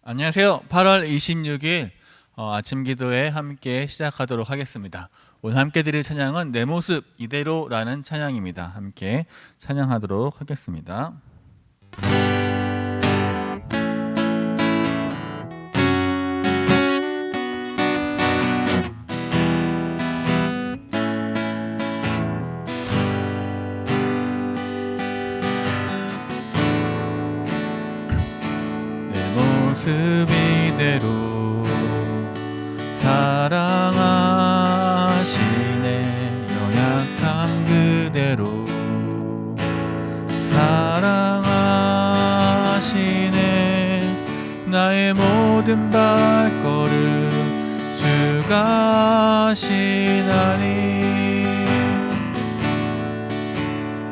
안녕하세요. 8월 26일 아침 기도회 함께 시작하도록 하겠습니다. 오늘 함께 드릴 찬양은 내 모습 이대로라는 찬양입니다. 함께 찬양하도록 하겠습니다. 모습 이대로 사랑하시네. 연약함 그대로 사랑하시네. 나의 모든 발걸음 주가 하시나니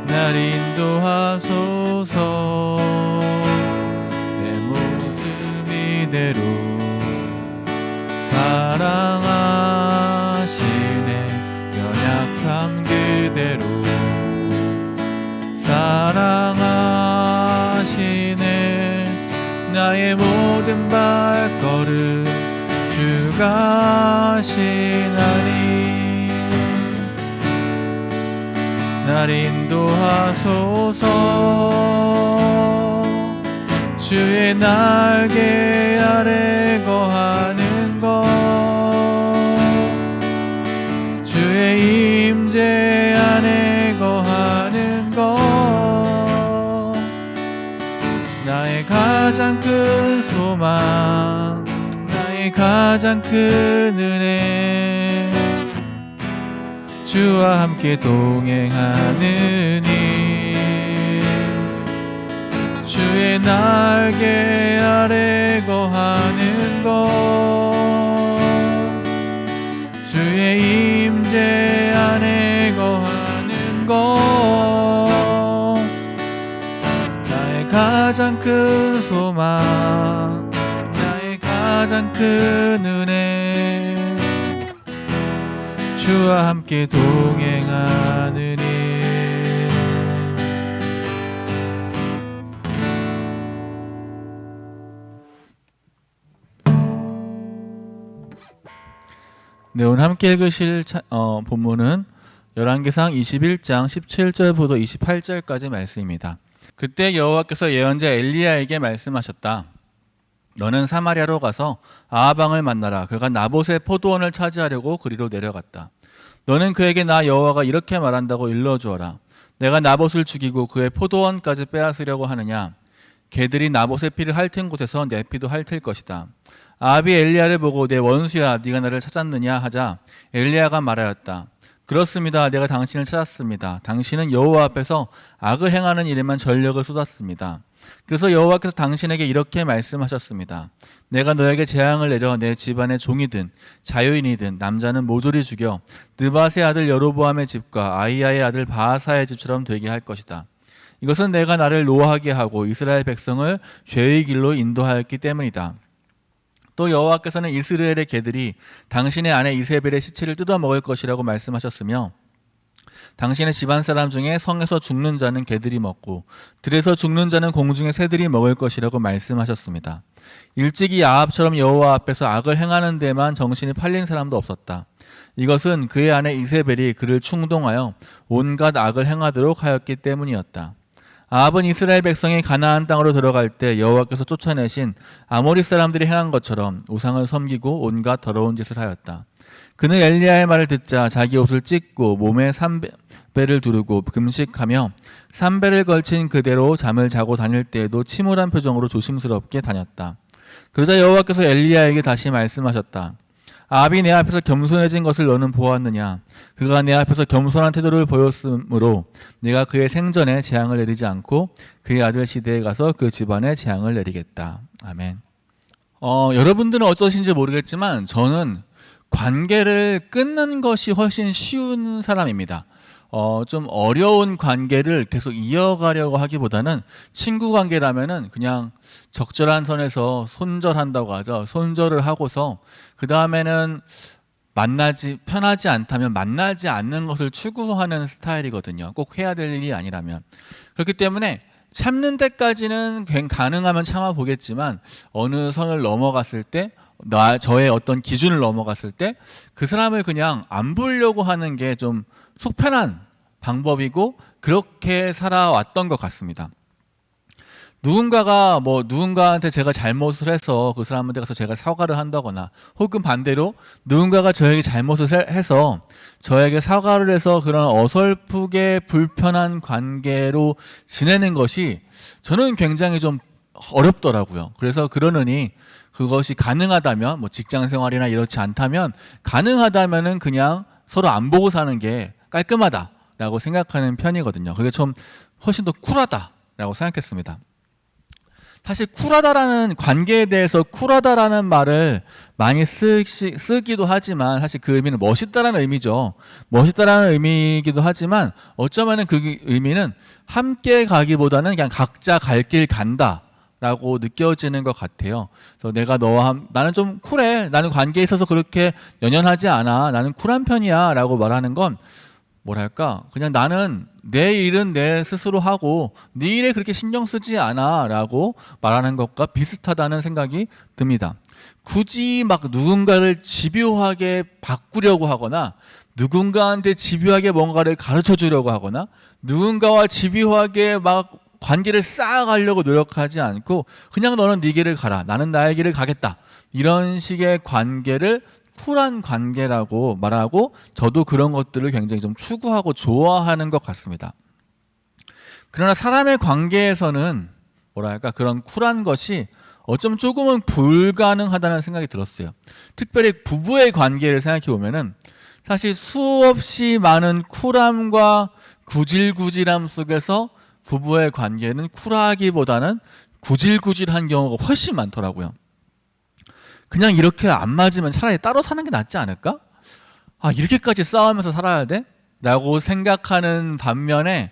날 인도하소서. 이대로 사랑하시네. 연약함 그대로 사랑하시네. 나의 모든 발걸음 주가 하시나니 날 인도하소서. 주의 날개 아래 거하는 것, 주의 임재 안에 거하는 것, 나의 가장 큰 소망, 나의 가장 큰 은혜, 주와 함께 동행하느니 주의 날개 아래 거하는 것, 주의 임재 안에 거하는 것, 나의 가장 큰 소망, 나의 가장 큰 은혜, 주와 함께 동행하느니. 네, 오늘 함께 읽으실 본문은 열왕기상 21장 17절부터 28절까지 말씀입니다. 그때 여호와께서 예언자 엘리야에게 말씀하셨다. 너는 사마리아로 가서 아합 왕을 만나라. 그가 나봇의 포도원을 차지하려고 그리로 내려갔다. 너는 그에게 나 여호와가 이렇게 말한다고 일러주어라. 내가 나봇을 죽이고 그의 포도원까지 빼앗으려고 하느냐? 개들이 나봇의 피를 핥은 곳에서 내 피도 핥을 것이다. 아합이 엘리야를 보고 내 원수야, 네가 나를 찾았느냐 하자 엘리야가 말하였다. 그렇습니다. 내가 당신을 찾았습니다. 당신은 여호와 앞에서 악을 행하는 일에만 전력을 쏟았습니다. 그래서 여호와께서 당신에게 이렇게 말씀하셨습니다. 내가 너에게 재앙을 내려 내 집안의 종이든 자유인이든 남자는 모조리 죽여 느밧의 아들 여로보암의 집과 아히야의 아들 바하사의 집처럼 되게 할 것이다. 이것은 내가 나를 노하게 하고 이스라엘 백성을 죄의 길로 인도하였기 때문이다. 또 여호와께서는 이스라엘의 개들이 당신의 아내 이세벨의 시체를 뜯어먹을 것이라고 말씀하셨으며 당신의 집안 사람 중에 성에서 죽는 자는 개들이 먹고 들에서 죽는 자는 공중의 새들이 먹을 것이라고 말씀하셨습니다. 일찍이 아합처럼 여호와 앞에서 악을 행하는 데만 정신이 팔린 사람도 없었다. 이것은 그의 아내 이세벨이 그를 충동하여 온갖 악을 행하도록 하였기 때문이었다. 아합은 이스라엘 백성이 가나안 땅으로 들어갈 때 여호와께서 쫓아내신 아모리 사람들이 행한 것처럼 우상을 섬기고 온갖 더러운 짓을 하였다. 그는 엘리야의 말을 듣자 자기 옷을 찢고 몸에 삼배를 두르고 금식하며 삼배를 걸친 그대로 잠을 자고 다닐 때에도 침울한 표정으로 조심스럽게 다녔다. 그러자 여호와께서 엘리야에게 다시 말씀하셨다. 아합이 내 앞에서 겸손해진 것을 너는 보았느냐? 그가 내 앞에서 겸손한 태도를 보였으므로 내가 그의 생전에 재앙을 내리지 않고 그의 아들 시대에 가서 그 집안에 재앙을 내리겠다. 아멘. 여러분들은 어떠신지 모르겠지만 저는 관계를 끊는 것이 훨씬 쉬운 사람입니다. 좀 어려운 관계를 계속 이어가려고 하기보다는 친구 관계라면은 그냥 적절한 선에서 손절한다고 하죠. 손절을 하고서 그 다음에는 편하지 않다면 만나지 않는 것을 추구하는 스타일이거든요. 꼭 해야 될 일이 아니라면. 그렇기 때문에 참는 데까지는 가능하면 참아보겠지만 어느 선을 넘어갔을 때 저의 어떤 기준을 넘어갔을 때 그 사람을 그냥 안 보려고 하는 게 좀 속편한 방법이고 그렇게 살아왔던 것 같습니다. 누군가한테 제가 잘못을 해서 그 사람한테 가서 제가 사과를 한다거나 혹은 반대로 누군가가 저에게 잘못을 해서 저에게 사과를 해서 그런 어설프게 불편한 관계로 지내는 것이 저는 굉장히 좀 어렵더라고요. 그래서 그러느니 그것이 가능하다면 뭐 직장 생활이나 이렇지 않다면 가능하다면은 그냥 서로 안 보고 사는 게 깔끔하다라고 생각하는 편이거든요. 그게 좀 훨씬 더 쿨하다라고 생각했습니다. 사실 쿨하다라는 관계에 대해서 쿨하다라는 말을 많이 쓰기도 하지만 사실 그 의미는 멋있다라는 의미죠. 멋있다라는 의미이기도 하지만 어쩌면은 그 의미는 함께 가기보다는 그냥 각자 갈 길 간다라고 느껴지는 것 같아요. 그래서 나는 좀 쿨해. 나는 관계에 있어서 그렇게 연연하지 않아. 나는 쿨한 편이야라고 말하는 건 뭐랄까 그냥 나는 내 일은 내 스스로 하고 네 일에 그렇게 신경 쓰지 않아 라고 말하는 것과 비슷하다는 생각이 듭니다. 굳이 막 누군가를 집요하게 바꾸려고 하거나 누군가한테 집요하게 뭔가를 가르쳐 주려고 하거나 누군가와 집요하게 막 관계를 쌓아가려고 노력하지 않고 그냥 너는 네 길을 가라 나는 나의 길을 가겠다 이런 식의 관계를 쿨한 관계라고 말하고 저도 그런 것들을 굉장히 좀 추구하고 좋아하는 것 같습니다. 그러나 사람의 관계에서는 뭐랄까 그런 쿨한 것이 어쩜 조금은 불가능하다는 생각이 들었어요. 특별히 부부의 관계를 생각해 보면은 사실 수없이 많은 쿨함과 구질구질함 속에서 부부의 관계는 쿨하기보다는 구질구질한 경우가 훨씬 많더라고요. 그냥 이렇게 안 맞으면 차라리 따로 사는 게 낫지 않을까? 이렇게까지 싸우면서 살아야 돼? 라고 생각하는 반면에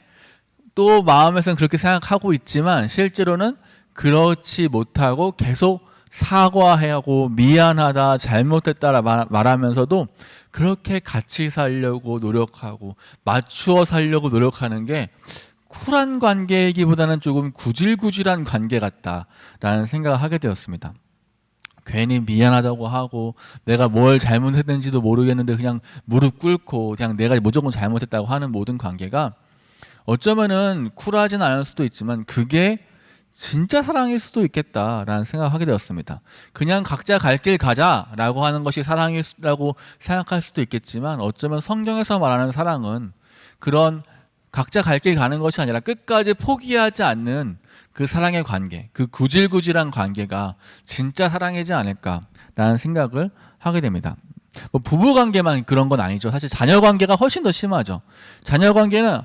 또 마음에서는 그렇게 생각하고 있지만 실제로는 그렇지 못하고 계속 사과하고 미안하다 잘못했다 말하면서도 그렇게 같이 살려고 노력하고 맞추어 살려고 노력하는 게 쿨한 관계이기보다는 조금 구질구질한 관계 같다라는 생각을 하게 되었습니다. 괜히 미안하다고 하고 내가 뭘 잘못했는지도 모르겠는데 그냥 무릎 꿇고 그냥 내가 무조건 잘못했다고 하는 모든 관계가 어쩌면은 쿨하진 않을 수도 있지만 그게 진짜 사랑일 수도 있겠다라는 생각을 하게 되었습니다. 그냥 각자 갈 길 가자라고 하는 것이 사랑이라고 생각할 수도 있겠지만 어쩌면 성경에서 말하는 사랑은 그런 각자 갈 길 가는 것이 아니라 끝까지 포기하지 않는 그 사랑의 관계, 그 구질구질한 관계가 진짜 사랑이지 않을까라는 생각을 하게 됩니다. 뭐 부부 관계만 그런 건 아니죠. 사실 자녀 관계가 훨씬 더 심하죠. 자녀 관계는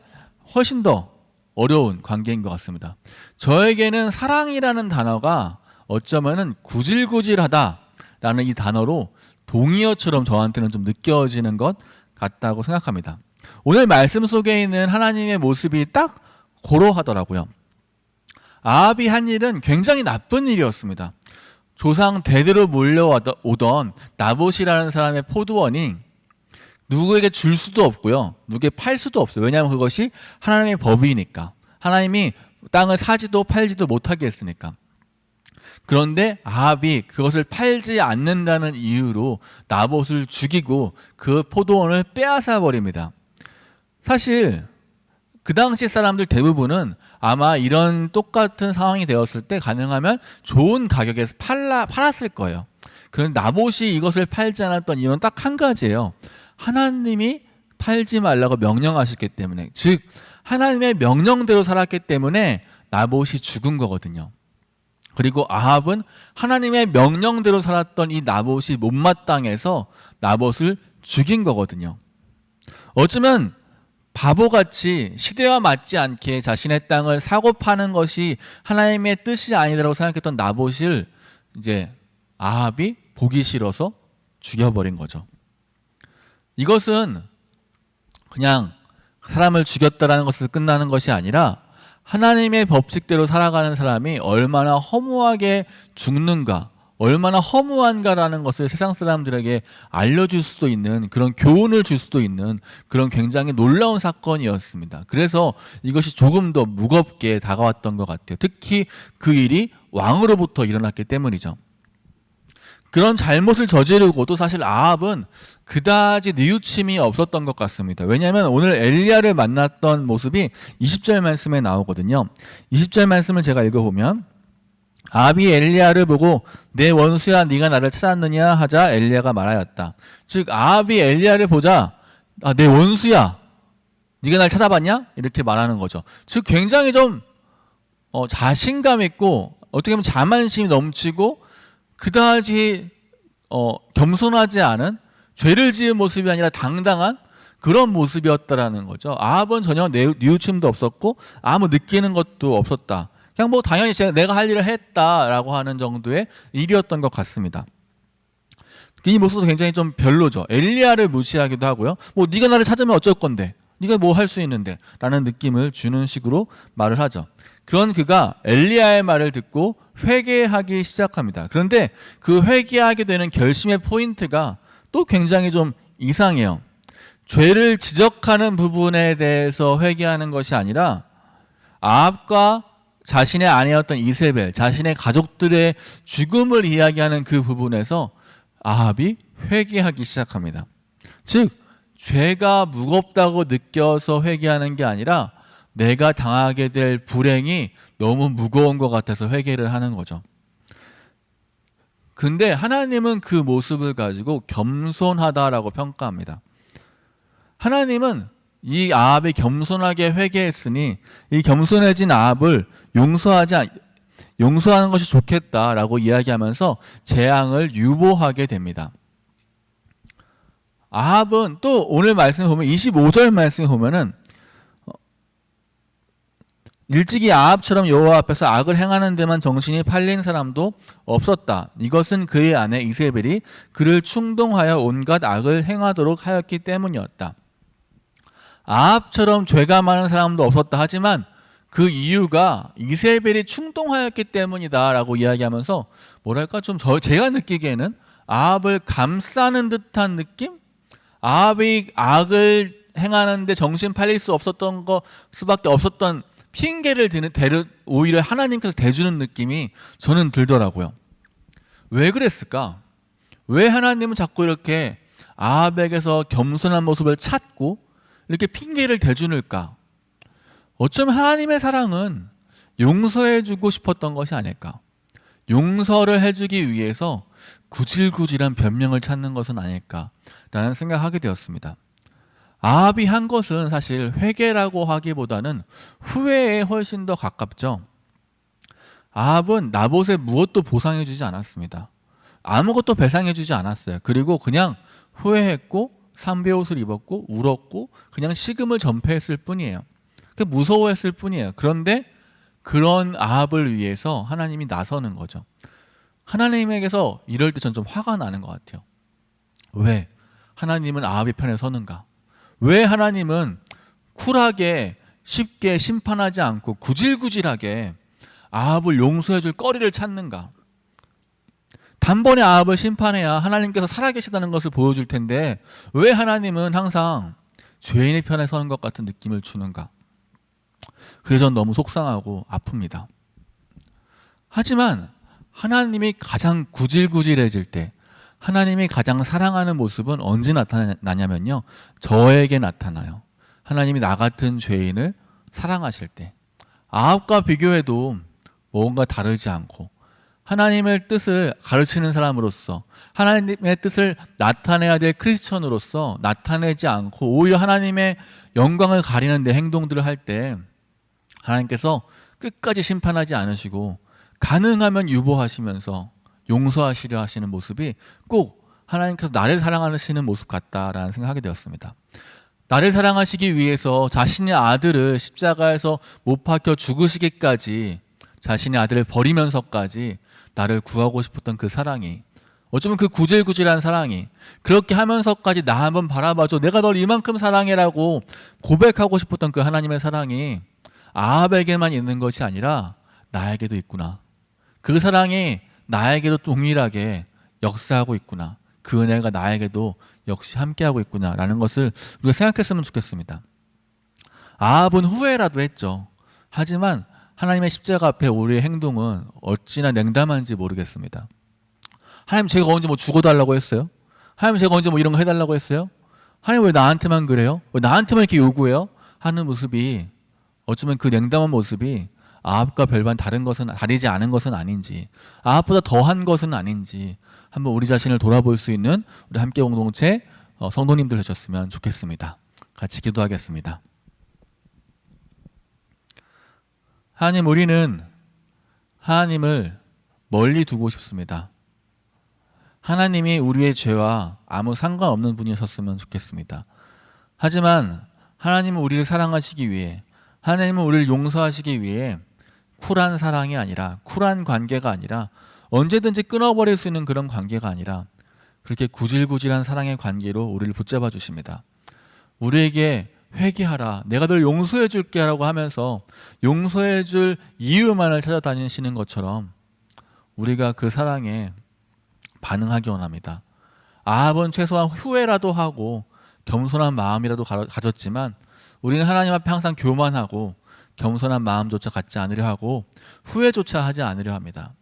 훨씬 더 어려운 관계인 것 같습니다. 저에게는 사랑이라는 단어가 어쩌면은 구질구질하다라는 이 단어로 동의어처럼 저한테는 좀 느껴지는 것 같다고 생각합니다. 오늘 말씀 속에 있는 하나님의 모습이 딱 고러하더라고요. 아합이 한 일은 굉장히 나쁜 일이었습니다. 조상 대대로 몰려오던 나봇이라는 사람의 포도원이 누구에게 줄 수도 없고요. 누구에게 팔 수도 없어요. 왜냐하면 그것이 하나님의 법이니까. 하나님이 땅을 사지도 팔지도 못하게 했으니까. 그런데 아합이 그것을 팔지 않는다는 이유로 나봇을 죽이고 그 포도원을 빼앗아 버립니다. 사실 그 당시 사람들 대부분은 아마 이런 똑같은 상황이 되었을 때 가능하면 좋은 가격에 팔았을 거예요. 그런데 나봇이 이것을 팔지 않았던 이유는 딱 한 가지예요. 하나님이 팔지 말라고 명령하셨기 때문에, 즉 하나님의 명령대로 살았기 때문에 나봇이 죽은 거거든요. 그리고 아합은 하나님의 명령대로 살았던 이 나봇이 못마땅해서 나봇을 죽인 거거든요. 어쩌면 바보같이 시대와 맞지 않게 자신의 땅을 사고 파는 것이 하나님의 뜻이 아니라고 생각했던 나봇을 이제 아합이 보기 싫어서 죽여버린 거죠. 이것은 그냥 사람을 죽였다라는 것으로 끝나는 것이 아니라 하나님의 법칙대로 살아가는 사람이 얼마나 허무하게 죽는가, 얼마나 허무한가라는 것을 세상 사람들에게 알려줄 수도 있는, 그런 교훈을 줄 수도 있는 그런 굉장히 놀라운 사건이었습니다. 그래서 이것이 조금 더 무겁게 다가왔던 것 같아요. 특히 그 일이 왕으로부터 일어났기 때문이죠. 그런 잘못을 저지르고도 사실 아합은 그다지 뉘우침이 없었던 것 같습니다. 왜냐하면 오늘 엘리야를 만났던 모습이 20절 말씀에 나오거든요. 20절 말씀을 제가 읽어보면, 아합이 엘리야를 보고 내 원수야 네가 나를 찾았느냐 하자 엘리야가 말하였다. 즉 아합이 엘리야를 보자 내 원수야 네가 날 찾아봤냐? 이렇게 말하는 거죠. 즉 굉장히 좀 자신감 있고 어떻게 보면 자만심이 넘치고 그다지 겸손하지 않은, 죄를 지은 모습이 아니라 당당한 그런 모습이었다라는 거죠. 아합은 전혀 뉘우침도 없었고 아무 느끼는 것도 없었다. 그냥 뭐 당연히 내가 할 일을 했다라고 하는 정도의 일이었던 것 같습니다. 이 모습도 굉장히 좀 별로죠. 엘리야를 무시하기도 하고요. 뭐 네가 나를 찾으면 어쩔 건데, 네가 뭐 할 수 있는데 라는 느낌을 주는 식으로 말을 하죠. 그런 그가 엘리야의 말을 듣고 회개하기 시작합니다. 그런데 그 회개하게 되는 결심의 포인트가 또 굉장히 좀 이상해요. 죄를 지적하는 부분에 대해서 회개하는 것이 아니라 아합과 자신의 아내였던 이세벨, 자신의 가족들의 죽음을 이야기하는 그 부분에서 아합이 회개하기 시작합니다. 즉 죄가 무겁다고 느껴서 회개하는 게 아니라 내가 당하게 될 불행이 너무 무거운 것 같아서 회개를 하는 거죠. 근데 하나님은 그 모습을 가지고 겸손하다라고 평가합니다. 하나님은 이 아합이 겸손하게 회개했으니 이 겸손해진 아합을 용서하는 것이 좋겠다라고 이야기하면서 재앙을 유보하게 됩니다. 아합은 또 오늘 말씀을 보면 25절 말씀을 보면은 일찍이 아합처럼 여호와 앞에서 악을 행하는 데만 정신이 팔린 사람도 없었다. 이것은 그의 아내 이세벨이 그를 충동하여 온갖 악을 행하도록 하였기 때문이었다. 아합처럼 죄가 많은 사람도 없었다 하지만 그 이유가 이세벨이 충동하였기 때문이다 라고 이야기하면서 뭐랄까 좀 제가 느끼기에는 아합을 감싸는 듯한 느낌? 아합이 악을 행하는데 정신 팔릴 수밖에 없었던 핑계를 오히려 하나님께서 대주는 느낌이 저는 들더라고요. 왜 그랬을까? 왜 하나님은 자꾸 이렇게 아합에게서 겸손한 모습을 찾고 이렇게 핑계를 대주는가? 어쩌면 하나님의 사랑은 용서해주고 싶었던 것이 아닐까? 용서를 해주기 위해서 구질구질한 변명을 찾는 것은 아닐까라는 생각하게 되었습니다. 아합이 한 것은 사실 회개라고 하기보다는 후회에 훨씬 더 가깝죠. 아합은 나봇에 무엇도 보상해주지 않았습니다. 아무것도 배상해주지 않았어요. 그리고 그냥 후회했고 삼배옷을 입었고 울었고 그냥 식음을 전폐했을 뿐이에요. 무서워했을 뿐이에요. 그런데 그런 아합을 위해서 하나님이 나서는 거죠. 하나님에게서 이럴 때 전 좀 화가 나는 것 같아요. 왜 하나님은 아합의 편에 서는가? 왜 하나님은 쿨하게 쉽게 심판하지 않고 구질구질하게 아합을 용서해 줄 거리를 찾는가? 단번에 아합을 심판해야 하나님께서 살아계시다는 것을 보여줄 텐데 왜 하나님은 항상 죄인의 편에 서는 것 같은 느낌을 주는가? 그게 전 너무 속상하고 아픕니다. 하지만 하나님이 가장 구질구질해질 때, 하나님이 가장 사랑하는 모습은 언제 나타나냐면요, 저에게 나타나요. 하나님이 나 같은 죄인을 사랑하실 때, 아합과 비교해도 뭔가 다르지 않고 하나님의 뜻을 가르치는 사람으로서, 하나님의 뜻을 나타내야 될 크리스천으로서 나타내지 않고 오히려 하나님의 영광을 가리는 내 행동들을 할 때 하나님께서 끝까지 심판하지 않으시고 가능하면 유보하시면서 용서하시려 하시는 모습이 꼭 하나님께서 나를 사랑하시는 모습 같다라는 생각하게 되었습니다. 나를 사랑하시기 위해서 자신의 아들을 십자가에서 못 박혀 죽으시기까지, 자신의 아들을 버리면서까지 나를 구하고 싶었던 그 사랑이, 어쩌면 그 구질구질한 사랑이, 그렇게 하면서까지 나 한번 바라봐줘, 내가 널 이만큼 사랑해라고 고백하고 싶었던 그 하나님의 사랑이 아합에게만 있는 것이 아니라 나에게도 있구나. 그 사랑이 나에게도 동일하게 역사하고 있구나. 그 은혜가 나에게도 역시 함께하고 있구나라는 것을 우리가 생각했으면 좋겠습니다. 아합은 후회라도 했죠. 하지만 하나님의 십자가 앞에 우리의 행동은 어찌나 냉담한지 모르겠습니다. 하나님, 제가 언제 뭐 죽어달라고 했어요? 하나님, 제가 언제 뭐 이런 거 해달라고 했어요? 하나님, 왜 나한테만 그래요? 왜 나한테만 이렇게 요구해요? 하는 모습이, 어쩌면 그 냉담한 모습이 아합과 별반 다르지 않은 것은 아닌지, 아합보다 더한 것은 아닌지 한번 우리 자신을 돌아볼 수 있는 우리 함께 공동체 성도님들 되셨으면 좋겠습니다. 같이 기도하겠습니다. 하나님, 우리는 하나님을 멀리 두고 싶습니다. 하나님이 우리의 죄와 아무 상관없는 분이셨으면 좋겠습니다. 하지만 하나님은 우리를 사랑하시기 위해, 하나님은 우리를 용서하시기 위해 쿨한 사랑이 아니라, 쿨한 관계가 아니라, 언제든지 끊어버릴 수 있는 그런 관계가 아니라 그렇게 구질구질한 사랑의 관계로 우리를 붙잡아 주십니다. 우리에게 회개하라, 내가 널 용서해 줄게 라고 하면서 용서해 줄 이유만을 찾아다니시는 것처럼 우리가 그 사랑에 반응하기 원합니다. 아합은 최소한 후회라도 하고 겸손한 마음이라도 가졌지만 우리는 하나님 앞에 항상 교만하고 겸손한 마음조차 갖지 않으려 하고 후회조차 하지 않으려 합니다.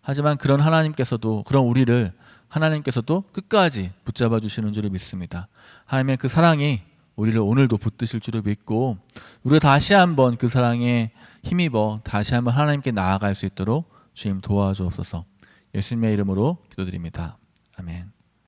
하지만 그런 하나님께서도, 그런 우리를 하나님께서도 끝까지 붙잡아 주시는 줄을 믿습니다. 하나님의 그 사랑이 우리를 오늘도 붙드실 줄을 믿고 우리가 다시 한번 그 사랑에 힘입어 다시 한번 하나님께 나아갈 수 있도록 주님 도와주옵소서. 예수님의 이름으로 기도드립니다. 아멘.